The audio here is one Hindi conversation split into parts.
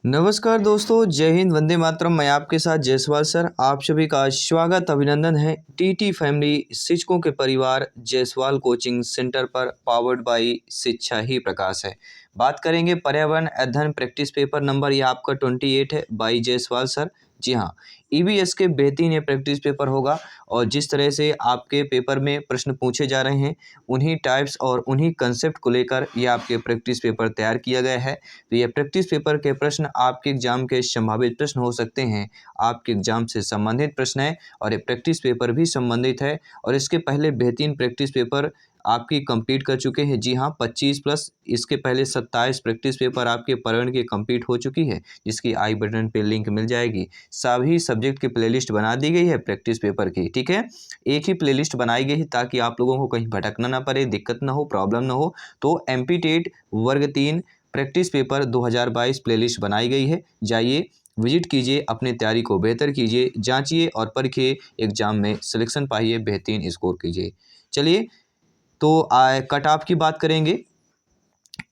नमस्कार दोस्तों, जय हिंद, वंदे मातरम। मैं आपके साथ जायसवाल सर। आप सभी का स्वागत अभिनंदन है टीटी फैमिली शिक्षकों के परिवार जायसवाल कोचिंग सेंटर पर, पावर्ड बाय शिक्षा ही प्रकाश है। बात करेंगे पर्यावरण अध्ययन प्रैक्टिस पेपर नंबर, ये आपका 28 है बाई जायसवाल सर। जी हाँ, ईवीएस के बेहतरीन ये प्रैक्टिस पेपर होगा और जिस तरह से आपके पेपर में प्रश्न पूछे जा रहे हैं उन्हीं टाइप्स और उन्हीं कंसेप्ट को लेकर ये आपके प्रैक्टिस पेपर तैयार किया गया है। तो ये प्रैक्टिस पेपर के प्रश्न आपके एग्जाम के संभावित प्रश्न हो सकते हैं, आपके एग्जाम से संबंधित प्रश्न है और ये प्रैक्टिस पेपर भी संबंधित है। और इसके पहले बेहतरीन प्रैक्टिस पेपर आपकी कंप्लीट कर चुके हैं। जी हाँ, 25 प्लस इसके पहले 27 प्रैक्टिस पेपर आपके पर्यावरण की कंप्लीट हो चुकी है, जिसकी आई बटन पे लिंक मिल जाएगी। सभी सब्जेक्ट की प्लेलिस्ट बना दी गई है प्रैक्टिस पेपर की, ठीक है। एक ही प्लेलिस्ट बनाई गई है ताकि आप लोगों को कहीं भटकना ना पड़े, दिक्कत ना हो, प्रॉब्लम ना हो। तो एमपी टेट वर्ग 3 प्रैक्टिस पेपर 2022 प्लेलिस्ट बनाई गई है। जाइए, विजिट कीजिए, अपने तैयारी को बेहतर कीजिए, जांचिए और परखिए, एग्जाम में सिलेक्शन पाइए, बेहतरीन स्कोर कीजिए। चलिए, तो कट ऑफ की बात करेंगे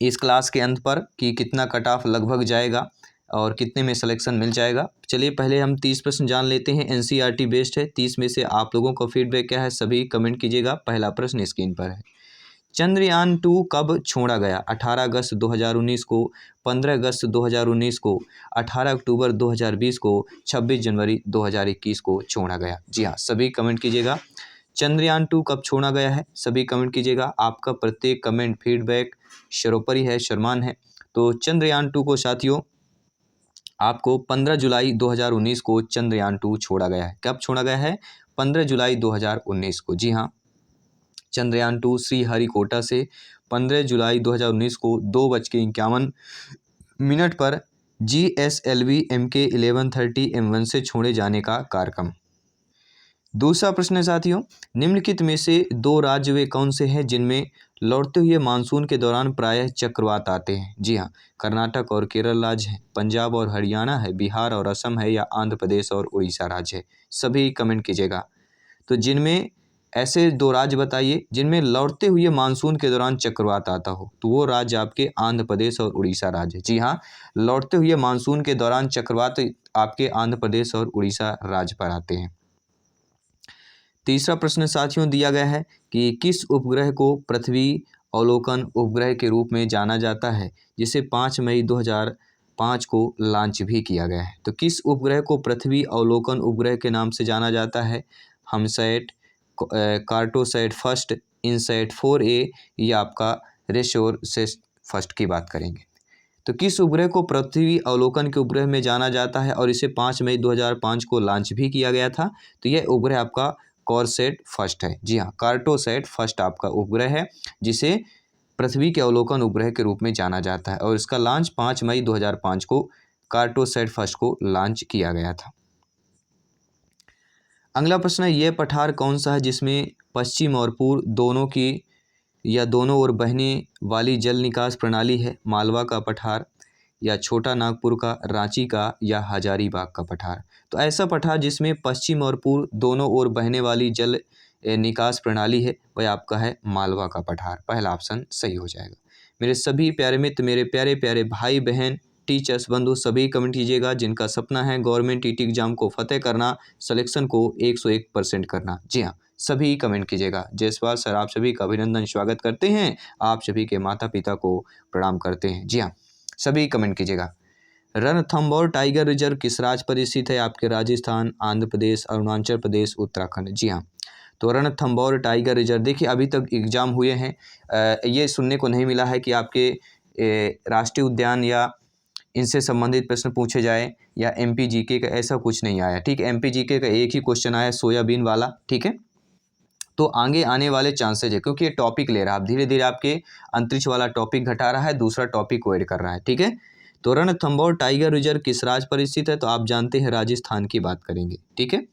इस क्लास के अंत पर कि कितना कट ऑफ लगभग जाएगा और कितने में सिलेक्शन मिल जाएगा। चलिए, पहले हम 30 प्रश्न जान लेते हैं। एनसीईआरटी बेस्ड है। 30 में से आप लोगों का फीडबैक क्या है, सभी कमेंट कीजिएगा। पहला प्रश्न स्क्रीन पर है। चंद्रयान 2 कब छोड़ा गया? 18 अगस्त 2019 को, 15 अगस्त 2019 को, 18 अक्टूबर 2020 को, 26 जनवरी 2021 को छोड़ा गया। जी हाँ, सभी कमेंट कीजिएगा। चंद्रयान 2 कब छोड़ा गया है, सभी कमेंट कीजिएगा। आपका प्रत्येक कमेंट फीडबैक सर्वोपरि है, सम्मान है। तो चंद्रयान 2 को साथियों आपको 15 जुलाई 2019 को चंद्रयान 2 छोड़ा गया है। कब छोड़ा गया है? 15 जुलाई 2019 को। जी हाँ, चंद्रयान 2 श्रीहरिकोटा से 15 जुलाई 2019 को 2:51 पर GSLV MK 1130 M1 से छोड़े जाने का कार्यक्रम। दूसरा प्रश्न है साथियों, निम्नलिखित में से दो राज्य वे कौन से हैं जिनमें लौटते हुए मानसून के दौरान प्रायः चक्रवात आते हैं? जी हाँ, कर्नाटक और केरल राज्य है, पंजाब और हरियाणा है, बिहार और असम है, या आंध्र प्रदेश और उड़ीसा राज्य है। सभी कमेंट कीजिएगा। तो जिनमें ऐसे दो राज्य बताइए जिनमें लौटते हुए मानसून के दौरान चक्रवात आता हो, तो वो राज्य आपके आंध्र प्रदेश और उड़ीसा राज्य। जी हाँ, लौटते हुए मानसून के दौरान चक्रवात आपके आंध्र प्रदेश और उड़ीसा राज्य पर आते हैं। तीसरा प्रश्न साथियों दिया गया है कि किस उपग्रह को पृथ्वी अवलोकन उपग्रह के रूप में जाना जाता है, जिसे 5 मई 2005 को लॉन्च भी किया गया है? तो किस उपग्रह को पृथ्वी अवलोकन उपग्रह के नाम से जाना जाता है? हमसैट, कार्टोसैट फर्स्ट, इनसैट 4A, या आपका रेशोर से फर्स्ट की बात करेंगे। तो किस उपग्रह को पृथ्वी अवलोकन के उपग्रह में जाना जाता है और इसे 5 मई 2005 को लॉन्च भी किया गया था? तो यह उपग्रह आपका कॉरसेट फर्स्ट है। जी हाँ, कार्टोसैट फर्स्ट आपका उपग्रह है जिसे पृथ्वी के अवलोकन उपग्रह के रूप में जाना जाता है और इसका लॉन्च 5 मई 2005 को कार्टोसैट फर्स्ट को लॉन्च किया गया था। अगला प्रश्न है, यह पठार कौन सा है जिसमें पश्चिम और पूर्व दोनों की या दोनों ओर बहने वाली जल निकास प्रणाली है? मालवा का पठार, या छोटा नागपुर का, रांची का, या हजारीबाग का पठार? तो ऐसा पठार जिसमें पश्चिम और पूर्व दोनों ओर बहने वाली जल निकास प्रणाली है, वह आपका है मालवा का पठार। पहला ऑप्शन सही हो जाएगा। मेरे सभी प्यारे मित्र, मेरे प्यारे प्यारे भाई बहन, टीचर्स बंधु, सभी कमेंट कीजिएगा जिनका सपना है गवर्नमेंट टीटी एग्जाम को फतेह करना, सिलेक्शन को 101% करना। जी हाँ, सभी कमेंट कीजिएगा। जायसवाल सर आप सभी का अभिनंदन, स्वागत करते हैं, आप सभी के माता पिता को प्रणाम करते हैं। जी हाँ, सभी कमेंट कीजिएगा। रणथंभौर टाइगर रिजर्व किस राज्य पर स्थित है? आपके राजस्थान, आंध्र प्रदेश, अरुणाचल प्रदेश, उत्तराखंड। जी हाँ, तो रणथंभौर टाइगर रिजर्व, देखिए अभी तक एग्जाम हुए हैं, ये सुनने को नहीं मिला है कि आपके राष्ट्रीय उद्यान या इनसे संबंधित प्रश्न पूछे जाए या एमपी जीके का, ऐसा कुछ नहीं आया। ठीक है, एमपी जीके का एक ही क्वेश्चन आया, सोयाबीन वाला। ठीक है, तो आगे आने वाले चांसेज है क्योंकि ये टॉपिक ले रहा है, आप धीरे धीरे आपके अंतरिक्ष वाला टॉपिक घटा रहा है, दूसरा टॉपिक को ऐड कर रहा है। ठीक है, तो रणथंभौर टाइगर रिजर्व किस राज्य पर स्थित है? तो आप जानते हैं राजस्थान की बात करेंगे। ठीक है,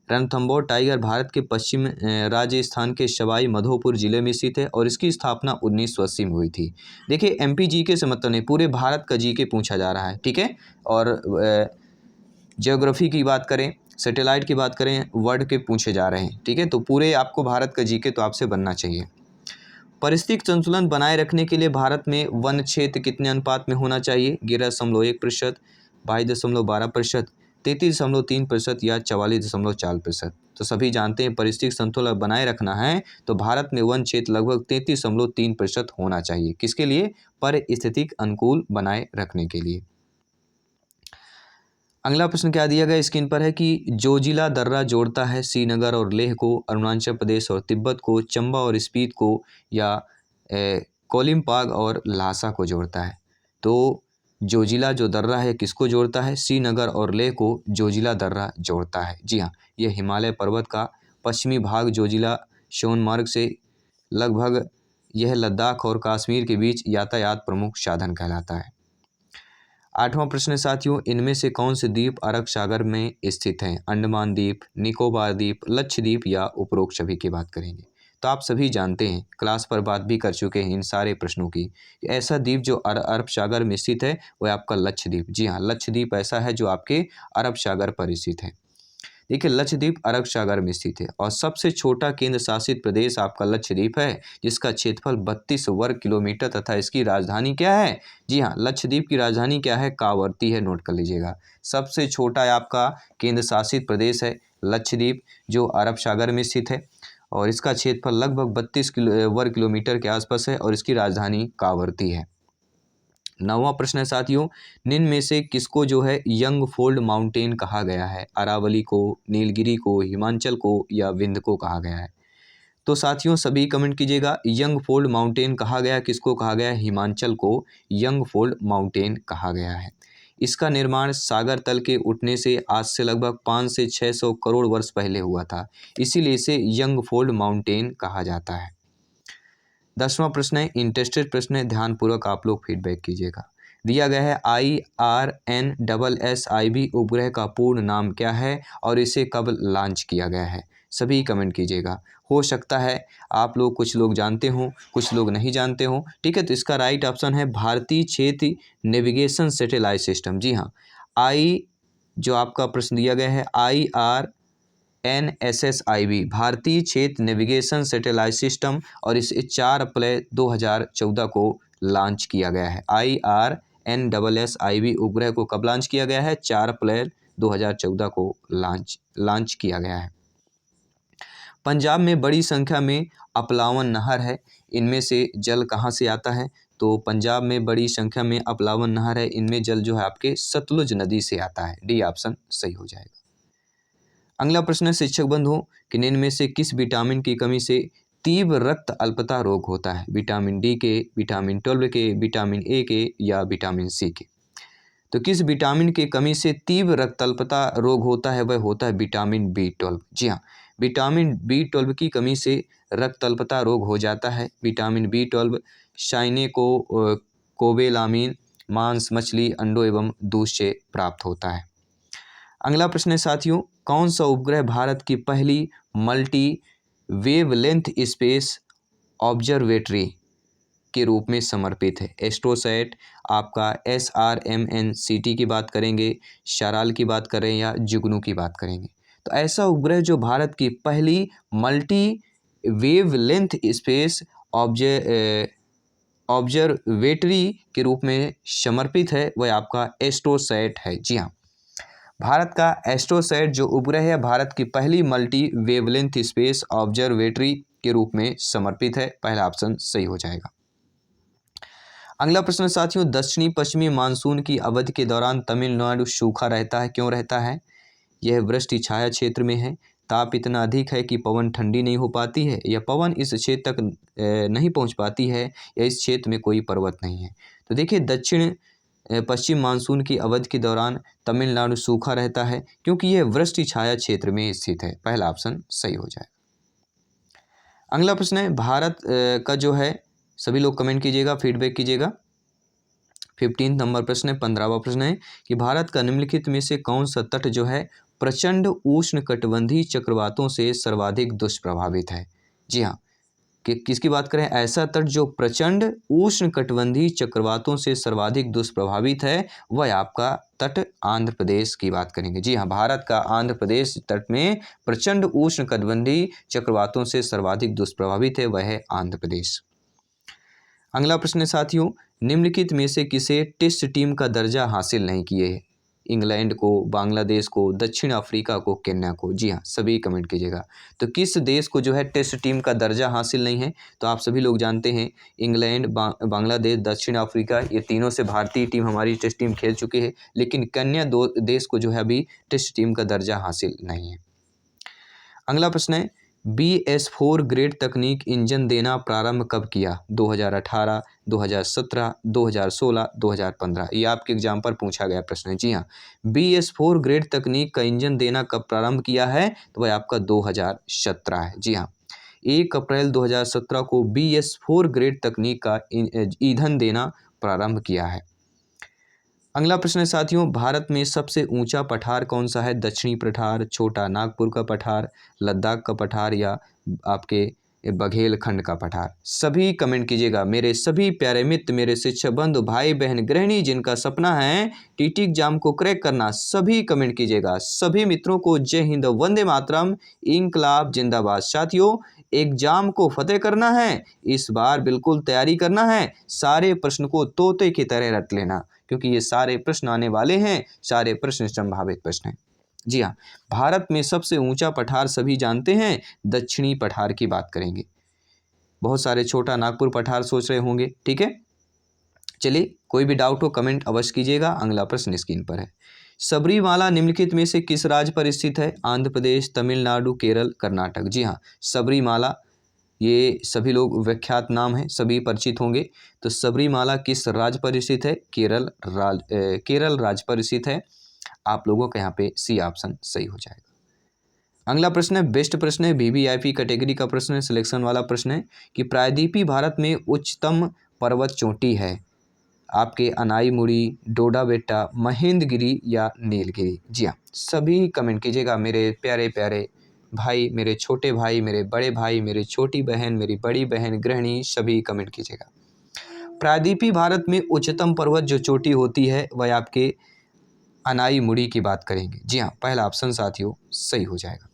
रणथंभौर टाइगर भारत के पश्चिम राजस्थान के सवाई माधोपुर जिले में स्थित है और इसकी स्थापना 1980 में हुई थी। देखिए, एमपी जीके से मतलब नहीं, पूरे भारत का जीके पूछा जा रहा है। ठीक है, और ज्योग्राफी की बात करें, सैटेलाइट की बात करें, वर्ल्ड के पूछे जा रहे हैं। ठीक है, तो पूरे आपको भारत का जीके तो आपसे बनना चाहिए। पारिस्थितिक संतुलन बनाए रखने के लिए भारत में वन क्षेत्र कितने अनुपात में होना चाहिए? 11.1%, 22.12%, 33.3% या 44.4%। तो सभी जानते हैं पारिस्थितिक संतुलन बनाए रखना है तो भारत में वन क्षेत्र लगभग 33.3% होना चाहिए। किसके लिए? पारिस्थितिक अनुकूल बनाए रखने के लिए। अगला प्रश्न क्या दिया गया स्क्रीन पर है कि जोजिला दर्रा जोड़ता है श्रीनगर और लेह को, अरुणाचल प्रदेश और तिब्बत को, चंबा और स्पीति को, या कोलिम्पांग और ल्हासा को जोड़ता है। तो जोजिला जो दर्रा है किसको जोड़ता है? श्रीनगर और लेह को जोजिला दर्रा जोड़ता है। जी हाँ, यह हिमालय पर्वत का पश्चिमी भाग जोजिला सोनमार्ग से लगभग यह लद्दाख और कश्मीर के बीच यातायात प्रमुख साधन कहलाता है। 8वां प्रश्न है साथियों, इनमें से कौन से द्वीप अरब सागर में स्थित हैं? अंडमान द्वीप, निकोबार द्वीप, लक्षद्वीप या उपरोक्त सभी की बात करेंगे। तो आप सभी जानते हैं, क्लास पर बात भी कर चुके हैं इन सारे प्रश्नों की। ऐसा द्वीप जो अरब सागर में स्थित है वह आपका लक्षद्वीप। जी हाँ, लक्षद्वीप ऐसा है जो आपके अरब सागर पर स्थित है। देखिए, लक्षद्वीप अरब सागर में स्थित है और सबसे छोटा केंद्र शासित प्रदेश आपका लक्षद्वीप है, जिसका क्षेत्रफल 32 वर्ग किलोमीटर तथा इसकी राजधानी क्या है? जी हाँ, लक्षद्वीप की राजधानी क्या है? कावरती है, नोट कर लीजिएगा। सबसे छोटा आपका केंद्र शासित प्रदेश है लक्षद्वीप, जो अरब सागर में स्थित है और इसका क्षेत्रफल लगभग 32 वर्ग किलोमीटर के आसपास है और इसकी राजधानी कावरती है। 9वां प्रश्न है साथियों, निम्न में से किसको जो है यंग फोल्ड माउंटेन कहा गया है? अरावली को, नीलगिरी को, हिमाचल को या विंध्य को कहा गया है? तो साथियों सभी कमेंट कीजिएगा, यंग फोल्ड माउंटेन कहा गया किसको कहा गया है? हिमाचल को यंग फोल्ड माउंटेन कहा गया है। इसका निर्माण सागर तल के उठने से आज से लगभग 500 से 600 करोड़ वर्ष पहले हुआ था, इसीलिए इसे यंग फोल्ड माउंटेन कहा जाता है। 10वां प्रश्न है, इंटरेस्टेड प्रश्न है, ध्यानपूर्वक आप लोग फीडबैक कीजिएगा। दिया गया है IRNSSIB उपग्रह का पूर्ण नाम क्या है और इसे कब लॉन्च किया गया है? सभी कमेंट कीजिएगा। हो सकता है आप लोग कुछ लोग जानते हो, कुछ लोग नहीं जानते हो। ठीक है, तो इसका राइट ऑप्शन है भारतीय क्षेत्र नेविगेशन सैटेलाइट सिस्टम। जी हाँ, जो आपका प्रश्न दिया गया है IRNSSIB भारतीय क्षेत्र नेविगेशन सैटेलाइट सिस्टम और इसे 4 अप्रैल 2014 को लॉन्च किया गया है। IRNSSIB उपग्रह को कब लॉन्च किया गया है? 4 अप्रैल 2014 को लॉन्च किया गया है। पंजाब में बड़ी संख्या में अपलावन नहर है, इनमें से जल कहाँ से आता है? तो पंजाब में बड़ी संख्या में अपलावन नहर है, इनमें जल जो है आपके सतलुज नदी से आता है। डी ऑप्शन सही हो जाएगा। अगला प्रश्न है शिक्षक बंधुओं कि निम्न में से किस विटामिन की कमी से तीव्र रक्त अल्पता रोग होता है? विटामिन डी के, विटामिन 12 के, विटामिन ए के या विटामिन सी के? तो किस विटामिन की कमी से तीव्र रक्त अल्पता रोग होता है? वह होता है विटामिन B12। जी हाँ, विटामिन B12 की कमी से रक्त अल्पता रोग हो जाता है। विटामिन B12 कोबेलामिन मांस, मछली, अंडों एवं दूध से प्राप्त होता है। अगला प्रश्न है साथियों, कौन सा उपग्रह भारत की पहली मल्टी वेवलेंथ स्पेस ऑब्जर्वेटरी के रूप में समर्पित है? एस्ट्रोसैट, आपका SRMNCT की बात करेंगे, शाराल की बात करें या जुगनू की बात करेंगे? तो ऐसा उपग्रह जो भारत की पहली मल्टी वेवलेंथ स्पेस ऑब्जर्वेटरी के रूप में समर्पित है वह आपका एस्ट्रोसैट है। जी हाँ, भारत का एस्ट्रोसैट जो उपग्रह है भारत की पहली मल्टी वेवलेंथ स्पेस ऑब्जर्वेटरी के रूप में समर्पित है। पहला ऑप्शन सही हो जाएगा। अगला प्रश्न साथियों, दक्षिणी पश्चिमी मानसून की अवधि के दौरान तमिलनाडु सूखा रहता है, क्यों रहता है? यह वृष्टि छाया क्षेत्र में है, ताप इतना अधिक है कि पवन ठंडी नहीं हो पाती है, या पवन इस क्षेत्र तक नहीं पहुंच पाती है, या इस क्षेत्र में कोई पर्वत नहीं है? तो देखिए, दक्षिण पश्चिम मानसून की अवधि के दौरान तमिलनाडु सूखा रहता है क्योंकि यह वृष्टि छाया क्षेत्र में स्थित है। पहला ऑप्शन सही हो जाएगा। अगला प्रश्न है, भारत का जो है, सभी लोग कमेंट कीजिएगा, फीडबैक कीजिएगा। 15 नंबर प्रश्न है, 15वां प्रश्न है कि भारत का निम्नलिखित में से कौन सा तट जो है प्रचंड उष्णकटिबंधीय चक्रवातों से सर्वाधिक दुष्प्रभावित है? जी हाँ, कि किसकी बात करें? ऐसा तट जो प्रचंड उष्णकटिबंधीय चक्रवातों से सर्वाधिक दुष्प्रभावित है वह आपका तट आंध्र प्रदेश की बात करेंगे। जी हाँ, भारत का आंध्र प्रदेश तट में प्रचंड उष्णकटिबंधीय चक्रवातों से सर्वाधिक दुष्प्रभावित है, वह है आंध्र प्रदेश। अगला प्रश्न है साथियों, निम्नलिखित में से किसे टेस्ट टीम का दर्जा हासिल नहीं किए है? इंग्लैंड को, बांग्लादेश को, दक्षिण अफ्रीका को, केन्या को। जी हाँ, सभी कमेंट कीजिएगा। तो किस देश को जो है टेस्ट टीम का दर्जा हासिल नहीं है? तो आप सभी लोग जानते हैं इंग्लैंड, बांग्लादेश, दक्षिण अफ्रीका, ये तीनों से भारतीय टीम, हमारी टेस्ट टीम खेल चुकी है, लेकिन केन्या दो देश को जो है अभी टेस्ट टीम का दर्जा हासिल नहीं है। अगला प्रश्न है, BS4 ग्रेड तकनीक इंजन देना प्रारंभ कब किया? 2018, 2017, 2016, 2015। ये आपके एग्जाम पर पूछा गया प्रश्न है। जी हाँ, BS4 ग्रेड तकनीक का इंजन देना कब प्रारंभ किया है? तो वह आपका 2017 है। जी हाँ, 1 अप्रैल 2017 को BS4 ग्रेड तकनीक का ईंधन देना प्रारंभ किया है। अगला प्रश्न है साथियों, भारत में सबसे ऊंचा पठार कौन सा है? दक्षिणी पठार, छोटा नागपुर का पठार, लद्दाख का पठार, या आपके बघेलखंड का पठार? सभी कमेंट कीजिएगा। मेरे सभी प्यारे मित्र, मेरे शिक्षक बंधु, भाई बहन, गृहिणी जिनका सपना है टीटी एग्जाम को क्रैक करना, सभी कमेंट कीजिएगा। सभी मित्रों को जय हिंद, वंदे मातरम, इंकलाब जिंदाबाद। साथियों, एग्जाम को फतेह करना है, इस बार बिल्कुल तैयारी करना है, सारे प्रश्न को तोते की तरह रट लेना, क्योंकि ये सारे प्रश्न आने वाले हैं, सारे प्रश्न संभावित प्रश्न हैं। जी हाँ, भारत में सबसे ऊंचा पठार सभी जानते हैं, दक्षिणी पठार की बात करेंगे। बहुत सारे छोटा नागपुर पठार सोच रहे होंगे, ठीक है। चलिए, कोई भी डाउट हो कमेंट अवश्य कीजिएगा। अगला प्रश्न स्क्रीन पर है, सबरीमाला निम्नलिखित में से किस राज्य पर स्थित है? आंध्र प्रदेश, तमिलनाडु, केरल, कर्नाटक। जी हाँ, सबरीमाला, ये सभी लोग विख्यात नाम है, सभी परिचित होंगे। तो सबरीमाला किस राज्य पर स्थित है? केरल राज्य पर स्थित है। आप लोगों का यहाँ पे सी ऑप्शन सही हो जाएगा। अगला प्रश्न है, बेस्ट प्रश्न है, VVIP कैटेगरी का प्रश्न है, सिलेक्शन वाला प्रश्न है कि प्रायद्वीपीय भारत में उच्चतम पर्वत चोटी है आपके अनाईमुड़ी, डोडा बेट्टा, महेंद्रगिरी या नीलगिरी? जी हाँ, सभी कमेंट कीजिएगा मेरे प्यारे प्यारे भाई, मेरे छोटे भाई, मेरे बड़े भाई, मेरी छोटी बहन, मेरी बड़ी बहन, गृहिणी, सभी कमेंट कीजिएगा। प्रायद्वीपीय भारत में उच्चतम पर्वत जो चोटी होती है वह आपके अनाईमुड़ी की बात करेंगे। जी हाँ, पहला ऑप्शन साथियों सही हो जाएगा।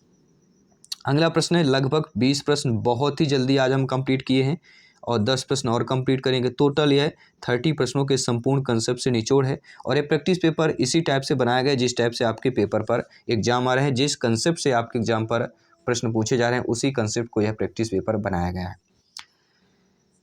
अगला प्रश्न है, लगभग 20 प्रश्न बहुत ही जल्दी आज हम कंप्लीट किए हैं और 10 प्रश्न और कंप्लीट करेंगे। टोटल यह 30 प्रश्नों के संपूर्ण कंसेप्ट से निचोड़ है और ये प्रैक्टिस पेपर इसी टाइप से बनाया गया जिस टाइप से आपके पेपर पर एग्जाम आ रहे हैं, जिस कंसेप्ट से आपके एग्जाम पर प्रश्न पूछे जा रहे हैं, उसी कंसेप्ट को यह प्रैक्टिस पेपर बनाया गया है।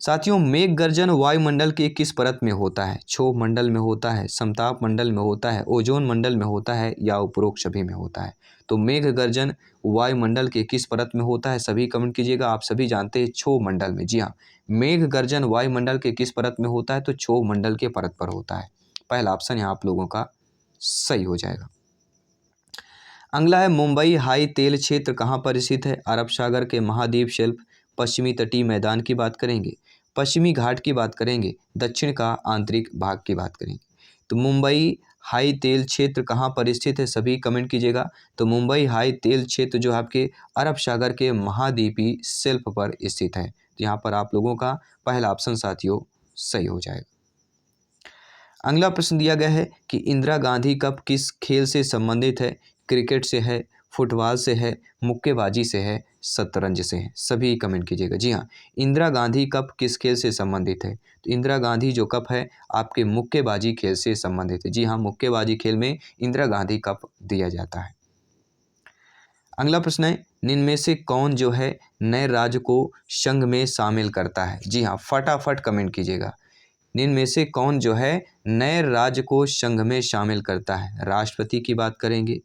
साथियों, मेघ गर्जन वायुमंडल के किस परत में होता है? क्षोभ मंडल में होता है, समताप मंडल में होता है, ओजोन मंडल में होता है, या उपरोक्त सभी में होता है? तो मेघ गर्जन वायुमंडल के किस परत में होता है? सभी कमेंट कीजिएगा। आप सभी जानते हैं क्षोभ मंडल में। जी हाँ, मेघ गर्जन वायुमंडल के किस परत में होता है? तो क्षोभ मंडल के परत पर होता है। पहला ऑप्शन यहाँ आप लोगों का सही हो जाएगा। अगला है, मुंबई हाई तेल क्षेत्र कहाँ पर स्थित है? अरब सागर के महाद्वीप शेल्फ, पश्चिमी तटीय मैदान की बात करेंगे, पश्चिमी घाट की बात करेंगे, दक्षिण का आंतरिक भाग की बात करेंगे। तो मुंबई हाई तेल क्षेत्र कहाँ पर स्थित है? सभी कमेंट कीजिएगा। तो मुंबई हाई तेल क्षेत्र जो आपके अरब सागर के महाद्वीपीय शेल्फ पर स्थित है। तो यहाँ पर आप लोगों का पहला ऑप्शन साथियों सही हो जाएगा। अगला प्रश्न दिया गया है कि इंदिरा गांधी कप किस खेल से संबंधित है? क्रिकेट से है, फुटबॉल से है, मुक्केबाजी से है, शतरंज से है? सभी कमेंट कीजिएगा। जी हाँ, इंदिरा गांधी कप किस खेल से संबंधित है? तो इंदिरा गांधी जो कप है आपके मुक्केबाजी खेल से संबंधित है। जी हाँ, मुक्केबाजी खेल में इंदिरा गांधी कप दिया जाता है। अगला प्रश्न है, निम्न में से कौन जो है नए राज्य को संघ में शामिल करता है? जी हाँ, फटाफट कमेंट कीजिएगा। निम्न में से कौन जो है नए राज्य को संघ में शामिल करता है? राष्ट्रपति की बात करेंगे,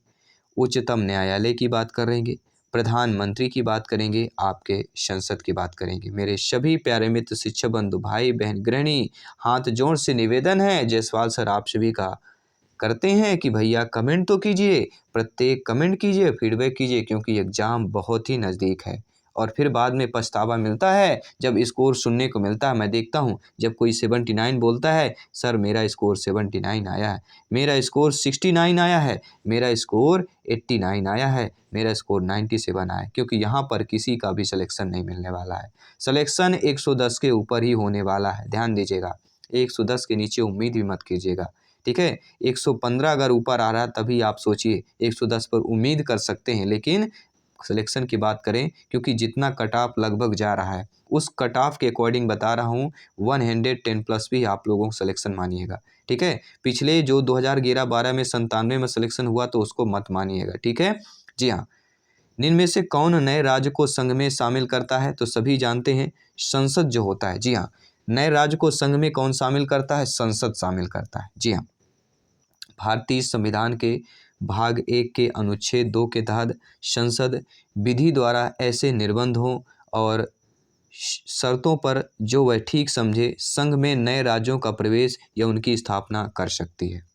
उच्चतम न्यायालय की बात करेंगे, प्रधानमंत्री की बात करेंगे, आपके संसद की बात करेंगे? मेरे सभी प्यारे मित्र, शिक्षक बंधु, भाई बहन, गृहिणी, हाथ जोड़ से निवेदन है, जायसवाल सर आप सभी का करते हैं कि भैया कमेंट तो कीजिए, प्रत्येक कमेंट कीजिए, फीडबैक कीजिए, क्योंकि एग्ज़ाम बहुत ही नज़दीक है और फिर बाद में पछतावा मिलता है जब स्कोर सुनने को मिलता है। मैं देखता हूँ जब कोई 79 बोलता है, सर मेरा स्कोर 79 आया है, मेरा स्कोर 69 आया है, मेरा स्कोर 89 आया है, मेरा स्कोर 97 आया है, क्योंकि यहाँ पर किसी का भी सिलेक्शन नहीं मिलने वाला है। सिलेक्शन 110 के ऊपर ही होने वाला है, ध्यान दीजिएगा। 110 के नीचे उम्मीद भी मत कीजिएगा, ठीक है। 115 अगर ऊपर आ रहा है तभी आप सोचिए, 110 पर उम्मीद कर सकते हैं, लेकिन सिलेक्शन की बात करें, क्योंकि जितना कट ऑफ लगभग जा रहा है उस कट ऑफ के अकॉर्डिंग बता रहा हूँ, 110 प्लस भी आप लोगों को सिलेक्शन मानिएगा। ठीक है, पिछले जो 2011-12 में 97 में सिलेक्शन हुआ तो उसको मत मानिएगा। ठीक है जी हाँ। निम्न में से कौन नए राज्य को संघ में शामिल करता है? तो सभी जानते हैं संसद जो होता है। जी हाँ, नए राज्य को संघ में कौन शामिल करता है? संसद शामिल करता है। जी हाँ। भारतीय संविधान के भाग 1 के अनुच्छेद 2 के तहत संसद विधि द्वारा ऐसे निर्बंधों और शर्तों पर जो वह ठीक समझे संघ में नए राज्यों का प्रवेश या उनकी स्थापना कर सकती है।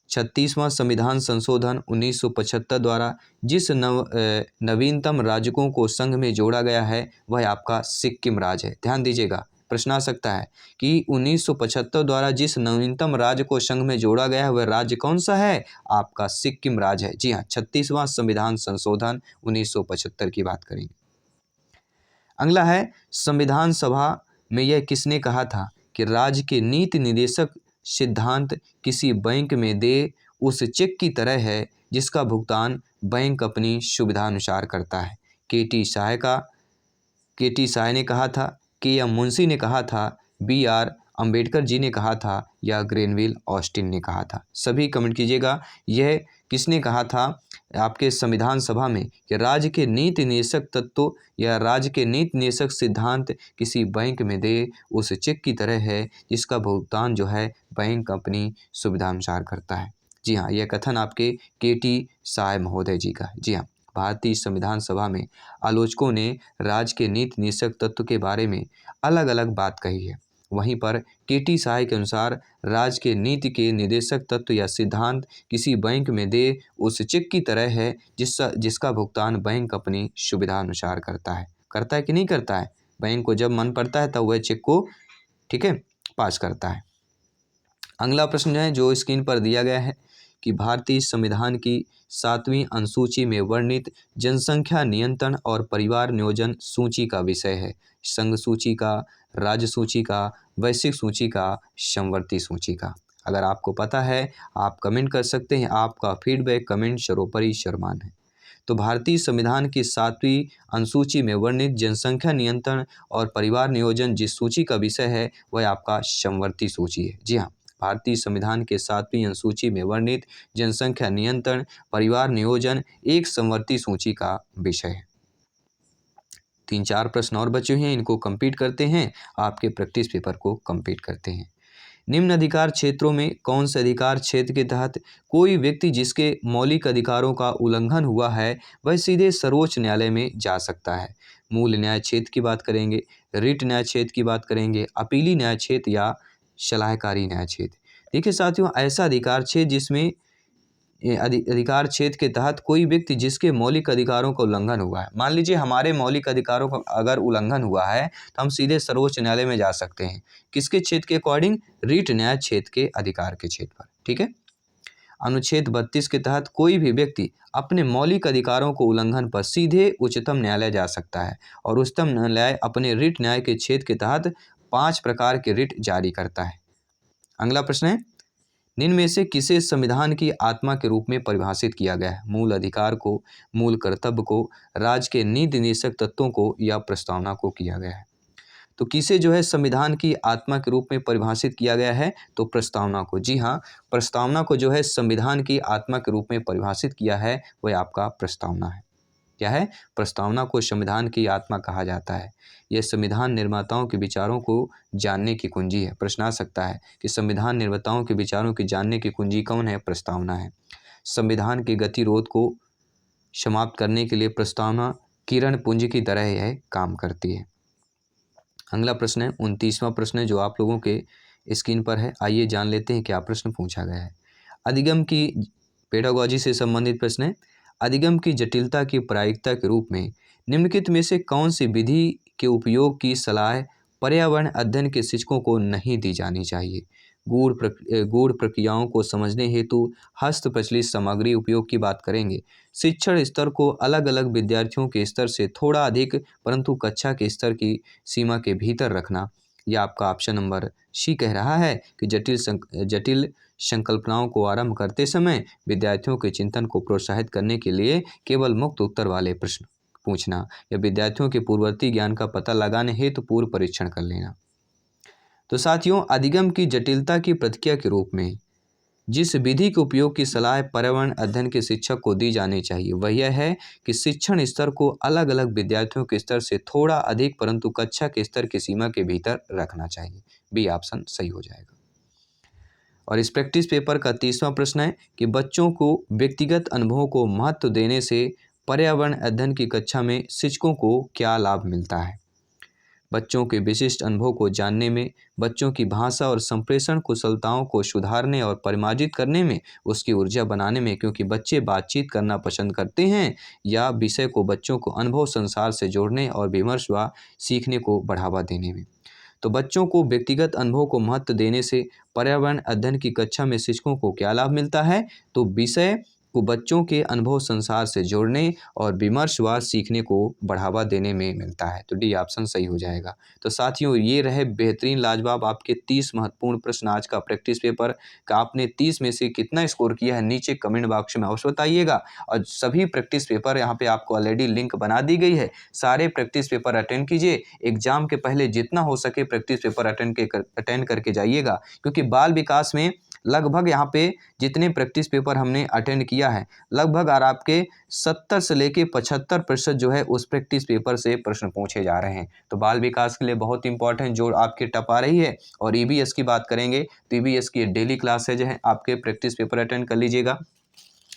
36वां संविधान संशोधन 1975 द्वारा जिस नवीनतम राज्यों को संघ में जोड़ा गया है वह आपका सिक्किम राज्य है। ध्यान दीजिएगा, प्रश्न आ सकता है कि 1975 द्वारा जिस नवीनतम राज्य को संघ में जोड़ा गया है वह राज्य कौन सा है? आपका सिक्किम राज्य है। जी हाँ, 36वां संविधान संशोधन 1975 की बात करेंगे। अगला है, संविधान सभा में यह किसने कहा था कि राज्य के नीति निर्देशक सिद्धांत किसी बैंक में दे उस चेक की तरह है जिसका भुगतान बैंक अपनी सुविधानुसार करता है? के.टी. साय ने कहा था, के.एम. मुंशी ने कहा था, बी.आर. अंबेडकर जी ने कहा था या ग्रेनविल ऑस्टिन ने कहा था? सभी कमेंट कीजिएगा, यह किसने कहा था आपके संविधान सभा में कि राज्य के नीति निर्देशक तत्व या राज्य के नीति निर्देशक सिद्धांत किसी बैंक में दे उस चेक की तरह है जिसका भुगतान जो है बैंक अपनी सुविधानुसार करता है। जी हाँ, यह कथन आपके के.टी. साय महोदय जी का है। जी हाँ, भारतीय संविधान सभा में आलोचकों ने राज्य के नीति निर्देशक तत्व के बारे में अलग अलग बात कही है। वहीं पर के.टी. साय के अनुसार राज्य के नीति के निर्देशक तत्व या सिद्धांत किसी बैंक में दे उस चेक की तरह है जिसका भुगतान बैंक अपनी सुविधानुसार करता है। करता है कि नहीं करता है? बैंक को जब मन पड़ता है तब वह चेक को ठीक है पास करता है। अगला प्रश्न है जो स्क्रीन पर दिया गया है कि भारतीय संविधान की 7वीं अनुसूची में वर्णित जनसंख्या नियंत्रण और परिवार नियोजन सूची का विषय है। संघ सूची का, राज्य सूची का, वैश्विक सूची का, समवर्ती सूची का? अगर आपको पता है आप कमेंट कर सकते हैं। आपका फीडबैक कमेंट सर्वोपरि सर्वमान्य है। तो भारतीय संविधान की 7वीं अनुसूची में वर्णित जनसंख्या नियंत्रण और परिवार नियोजन जिस सूची का विषय है वह आपका समवर्ती सूची है। जी हाँ, भारतीय संविधान के 7वीं अनुसूची में वर्णित जनसंख्या नियंत्रण परिवार नियोजन एक समवर्ती सूची का विषय है। 3-4 प्रश्न और बचे हैं, इनको कंप्लीट करते हैं, आपके प्रैक्टिस पेपर को कंप्लीट करते हैं। निम्न अधिकार क्षेत्रों में कौन से अधिकार क्षेत्र के तहत कोई व्यक्ति जिसके मौलिक अधिकारों का उल्लंघन हुआ है वह सीधे सर्वोच्च न्यायालय में जा सकता है? मूल न्याय क्षेत्र की बात करेंगे, रिट न्याय क्षेत्र की बात करेंगे, अपीली न्याय क्षेत्र या सलाहकारी न्याय क्षेत्र? देखिए साथियों, ऐसा अधिकार क्षेत्र जिसमें अधिकार क्षेत्र के तहत कोई व्यक्ति जिसके मौलिक अधिकारों का उल्लंघन हुआ है, मान लीजिए हमारे मौलिक अधिकारों का अगर उल्लंघन हुआ है तो हम सीधे सर्वोच्च न्यायालय में जा सकते हैं। किसके क्षेत्र के अकॉर्डिंग? रीट न्याय क्षेत्र के अधिकार के क्षेत्र पर। ठीक है, अनुच्छेद 32 के तहत कोई भी व्यक्ति अपने मौलिक अधिकारों को उल्लंघन पर सीधे उच्चतम न्यायालय जा सकता है और उच्चतम न्यायालय अपने रीट न्याय के क्षेत्र के तहत 5 प्रकार के रिट जारी करता है। अगला प्रश्न है, निम्न में से किसे संविधान की आत्मा के रूप में परिभाषित किया गया है? मूल अधिकार को, मूल कर्तव्य को, राज्य के नीति निर्देशक तत्वों को या प्रस्तावना को किया गया है? तो किसे जो है संविधान की आत्मा के रूप में परिभाषित किया गया है? तो प्रस्तावना को। जी हाँ, प्रस्तावना को जो है संविधान की आत्मा के रूप में परिभाषित किया है वह आपका प्रस्तावना है। क्या है? प्रस्तावना को संविधान की आत्मा कहा जाता है। यह संविधान निर्माताओं के विचारों को जानने की कुंजी है। प्रश्न आ सकता है कि संविधान निर्माताओं के विचारों की जानने की कुंजी कौन है? प्रस्तावना है। संविधान के गतिरोध को समाप्त करने के लिए प्रस्तावना किरण पुंज की तरह यह काम करती है। अगला प्रश्न है 29वां प्रश्न है जो आप लोगों के स्क्रीन पर है। आइए जान लेते हैं क्या प्रश्न पूछा गया है। अधिगम की पेडागोजी से संबंधित प्रश्न है। अधिगम की जटिलता की प्रायिकता के रूप में निम्नलिखित में से कौन सी विधि के उपयोग की सलाह पर्यावरण अध्ययन के शिक्षकों को नहीं दी जानी चाहिए? गूढ़ प्रक्रियाओं को समझने हेतु हस्त प्रचलित सामग्री उपयोग की बात करेंगे। शिक्षण स्तर को अलग अलग विद्यार्थियों के स्तर से थोड़ा अधिक परंतु कक्षा के स्तर की सीमा के भीतर रखना। यह आपका ऑप्शन नंबर सी कह रहा है कि जटिल संकल्पनाओं को आरंभ करते समय विद्यार्थियों के चिंतन को प्रोत्साहित करने के लिए केवल मुक्त उत्तर वाले प्रश्न पूछना या विद्यार्थियों के पूर्ववर्ती ज्ञान का पता लगाने हेतु पूर्व परीक्षण कर लेना। तो साथियों, अधिगम की जटिलता की प्रतिक्रिया के रूप में जिस विधि के उपयोग की सलाह पर्यावरण अध्ययन के शिक्षक को दी जानी चाहिए वह यह है कि शिक्षण स्तर को अलग अलग विद्यार्थियों के स्तर से थोड़ा अधिक परंतु कक्षा के स्तर की सीमा के भीतर रखना चाहिए। बी ऑप्शन सही हो जाएगा। और इस प्रैक्टिस पेपर का 30वां प्रश्न है कि बच्चों को व्यक्तिगत अनुभवों को महत्व देने से पर्यावरण अध्ययन की कक्षा में शिक्षकों को क्या लाभ मिलता है। बच्चों के विशिष्ट अनुभव को जानने में, बच्चों की भाषा और संप्रेषण कुशलताओं को सुधारने और परिमार्जित करने में, उसकी ऊर्जा बनाने में, क्योंकि बच्चे बातचीत करना पसंद करते हैं, या विषय को बच्चों को अनुभव संसार से जोड़ने और विमर्श व सीखने को बढ़ावा देने में। तो बच्चों को व्यक्तिगत अनुभव को महत्व देने से पर्यावरण अध्ययन की कक्षा में शिक्षकों को क्या लाभ मिलता है, तो विषय को बच्चों के अनुभव संसार से जोड़ने और विमर्श व सीखने को बढ़ावा देने में मिलता है। तो डी ऑप्शन सही हो जाएगा। तो साथियों, ये रहे बेहतरीन लाजवाब आपके 30 महत्वपूर्ण प्रश्न आज का प्रैक्टिस पेपर का। आपने 30 में से कितना स्कोर किया है नीचे कमेंट बॉक्स में अवश्य बताइएगा। और सभी प्रैक्टिस पेपर यहाँ पे आपको ऑलरेडी लिंक बना दी गई है, सारे प्रैक्टिस पेपर अटेंड कीजिए। एग्जाम के पहले जितना हो सके प्रैक्टिस पेपर अटेंड करके जाइएगा, क्योंकि बाल विकास में लगभग यहाँ पे जितने प्रैक्टिस पेपर हमने अटेंड किया है, लगभग आपके 70 से लेके 75% जो है उस प्रैक्टिस पेपर से प्रश्न पूछे जा रहे हैं। तो बाल विकास के लिए बहुत इंपॉर्टेंट जो आपकी टप आ रही है। और ईवीएस की बात करेंगे तो ईवीएस की डेली क्लासेज है, आपके प्रैक्टिस पेपर अटेंड कर लीजिएगा,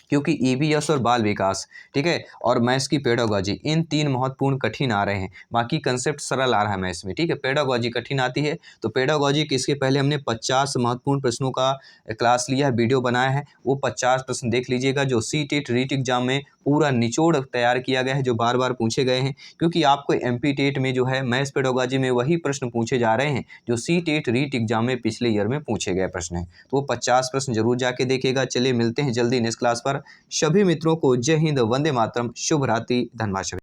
क्योंकि ईवीएस और बाल विकास, ठीक है, और मैथ्स की पेडागोजी, इन 3 महत्वपूर्ण कठिन आ रहे हैं। बाकी कंसेप्ट सरल आ रहा है मैथ्स में, ठीक है। पेडागोजी कठिन आती है, तो पेडागोजी के इसके पहले हमने 50 महत्वपूर्ण प्रश्नों का क्लास लिया है, वीडियो बनाया है, वो 50 प्रश्न देख लीजिएगा, जो सीटेट रीट एग्जाम में पूरा निचोड़ तैयार किया गया है, जो बार बार पूछे गए हैं, क्योंकि आपको एमपी टेट में जो है मैथ्स पेडागोजी में वही प्रश्न पूछे जा रहे हैं जो सीटेट रीट एग्जाम में पिछले ईयर में पूछे गए प्रश्न हैं। तो वो 50 प्रश्न जरूर जाके देखिएगा। चलिए मिलते हैं जल्दी नेक्स्ट क्लास पर। सभी मित्रों को जय हिंद, वंदे मातरम, शुभ रात्रि, धन्यवाद।